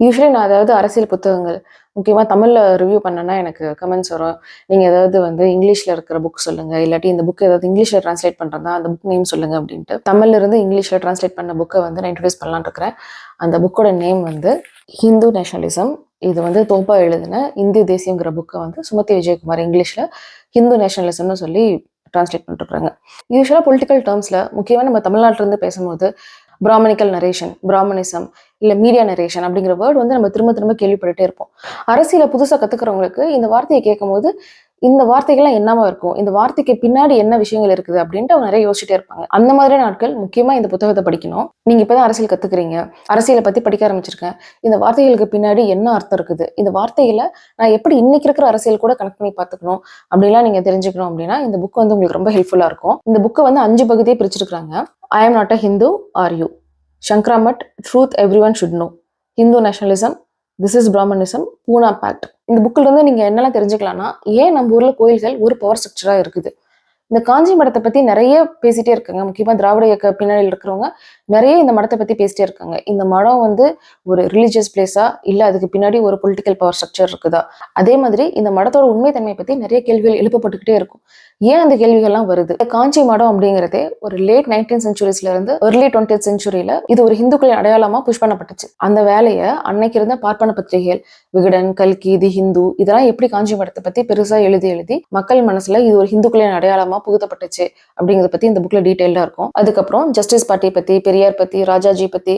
Usually நான் ஏதாவது அரசியல் புத்தகங்கள் முக்கியமாக தமிழில் ரிவ்யூ பண்ணேன்னா எனக்கு கமெண்ட்ஸ் வரும். நீங்கள் ஏதாவது வந்து இங்கிலீஷில் இருக்கிற புக் சொல்லுங்கள், இல்லாட்டி இந்த புக் ஏதாவது இங்கிலீஷில் ட்ரான்ஸ்லேட் பண்ணுறதா அந்த புக் நேம் சொல்லுங்கள் அப்படின்ட்டு. தமிழ்ல இருந்து இங்கிலீஷில் ட்ரான்ஸ்லேட் பண்ண புக்கை வந்து நான் இன்ட்ரடியூஸ் பண்ணலான்னு இருக்கிறேன். அந்த புக்கோட நேம் வந்து ஹிந்து நேஷனலிசம். இது வந்து தோப்பா எழுதின இந்திய தேசியங்கிற புக்கை வந்து சுமதி விஜயகுமார் இங்கிலீஷில் ஹிந்து நேஷனலிசம்னு சொல்லி ட்ரான்ஸ்லேட் பண்ணிருக்காங்க. யூஸ்வலாக பொலிட்டிக்கல் டேர்ம்ஸில் முக்கியமாக நம்ம தமிழ்நாட்டிலேருந்து பேசும்போது பிராமணிக்கல் நரேஷன், பிராமணிசம், இல்லை மீடியா நரேஷன் அப்படிங்கிற வேர்டு வந்து நம்ம திரும்ப திரும்ப கேள்விப்பட்டுட்டே இருப்போம். அரசியலை புதுசாக கற்றுக்கிறவங்களுக்கு இந்த வார்த்தையை கேட்கும் போது இந்த வார்த்தைகள்லாம் என்னவா இருக்கும், இந்த வார்த்தைக்கு பின்னாடி என்ன விஷயங்கள் இருக்குது அப்படின்ட்டு அவங்க நிறைய யோசிச்சுட்டே இருப்பாங்க. அந்த மாதிரியான நாட்கள் முக்கியமாக இந்த புத்தகத்தை படிக்கணும். நீங்கள் இப்போ தான் அரசியல் கற்றுக்குறீங்க, அரசியலை பற்றி படிக்க ஆரம்பிச்சிருக்கேன், இந்த வார்த்தைகளுக்கு பின்னாடி என்ன அர்த்தம் இருக்குது, இந்த வார்த்தைகளை நான் எப்படி இன்னைக்கு இருக்கிற அரசியல் கூட கனெக்ட் பண்ணி பார்த்துக்கணும் அப்படிலாம் நீங்கள் தெரிஞ்சுக்கணும் அப்படின்னா இந்த புக் வந்து உங்களுக்கு ரொம்ப ஹெல்ப்ஃபுல்லாக இருக்கும். இந்த புக்கை வந்து 5 பகுதியை பிரிச்சிருக்காங்க. I am not a Hindu, are you, Shankara Math, Truth Everyone Should Know, Hindu Nationalism, This is Brahmanism, Pune Pact. இந்த புக்கில் இருந்து நீங்கள் என்னெல்லாம் தெரிஞ்சுக்கலாம்னா, ஏன் நம்ம ஊரில் கோயில்கள் ஒரு பவர் ஸ்ட்ரக்சராக இருக்குது. இந்த காஞ்சி மடத்தை பற்றி நிறைய பேசிட்டே இருக்காங்க. முக்கியமாக திராவிட இயக்க பின்னணியில் இருக்கிறவங்க நிறைய இந்த மடத்தை பற்றி பேசிட்டே இருக்காங்க. இந்த மடம் வந்து ஒரு ரிலீஜியஸ் பிளேஸா, இல்லை அதுக்கு பின்னாடி ஒரு பொலிட்டிக்கல் பவர் ஸ்ட்ரக்சர் இருக்குதா? அதே மாதிரி இந்த மடத்தோட உண்மைத்தன்மையை பற்றி நிறைய கேள்விகள் எழுப்பப்பட்டுக்கிட்டே இருக்கும். ஏன் அந்த கேள்விகள்லாம் வருது? காஞ்சி மடம் அப்படிங்கிறதே ஒரு லேட் 19th centuries இருந்து early 20th centuryல இது ஒரு ஹிந்துக்களின் அடையாளமா புஷ் பண்ணப்பட்டுச்சு. அந்த வேலையை அன்னைக்கு இருந்த பார்ப்பன பத்திரிகைகள் விகடன், கல்கி, தி ஹிந்து இதெல்லாம் எப்படி காஞ்சி மடத்தை பத்தி பெருசா எழுதி மக்கள் மனசுல இது ஒரு ஹிந்துக்களின் அடையாளமா புகுத்தப்பட்டுச்சு அப்படிங்கிறத பத்தி இந்த புக்ல டீடைல்டா இருக்கும். அதுக்கப்புறம் ஜஸ்டிஸ் பார்ட்டி பத்தி, பெரியார் பத்தி, ராஜாஜி பத்தி,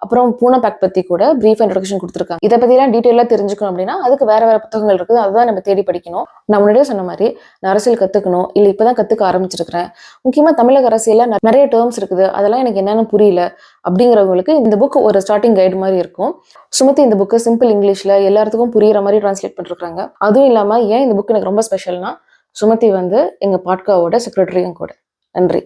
அப்புறம் பூனா பேக்ட் பத்தி கூட பிரீஃப் இன்ட்ரோடக்ஷன் கொடுத்துருக்காங்க. இதை பத்திலாம் டீட்டெயிலாக தெரிஞ்சுக்கணும் அப்படின்னா அதுக்கு வேற புத்தகங்கள் இருக்குது, அதுதான் நம்ம தேடி படிக்கணும். நான் முன்னாடியே சொன்ன மாதிரி நான் அரசியல் கத்துக்கணும், இல்லை இப்பதான் கத்துக்க ஆரம்பிச்சிருக்கிறேன், முக்கியமா தமிழக அரசியல்ல நிறைய டேர்ம்ஸ் இருக்குது, அதெல்லாம் எனக்கு என்னன்னு புரியல அப்படிங்கிறவங்களுக்கு இந்த புக் ஒரு ஸ்டார்டிங் கைடு மாதிரி இருக்கும். சுமதி இந்த புக்கு சிம்பிள் இங்கிலீஷ்ல எல்லாத்துக்கும் புரியுற மாதிரி டிரான்ஸ்லேட் பண்ணிருக்காங்க. அதுவும் இல்லாம ஏன் இந்த புக் எனக்கு ரொம்ப ஸ்பெஷல்னா, சுமதி வந்து எங்க பாட்காவோட செக்ரட்டரியும் கூட. நன்றி.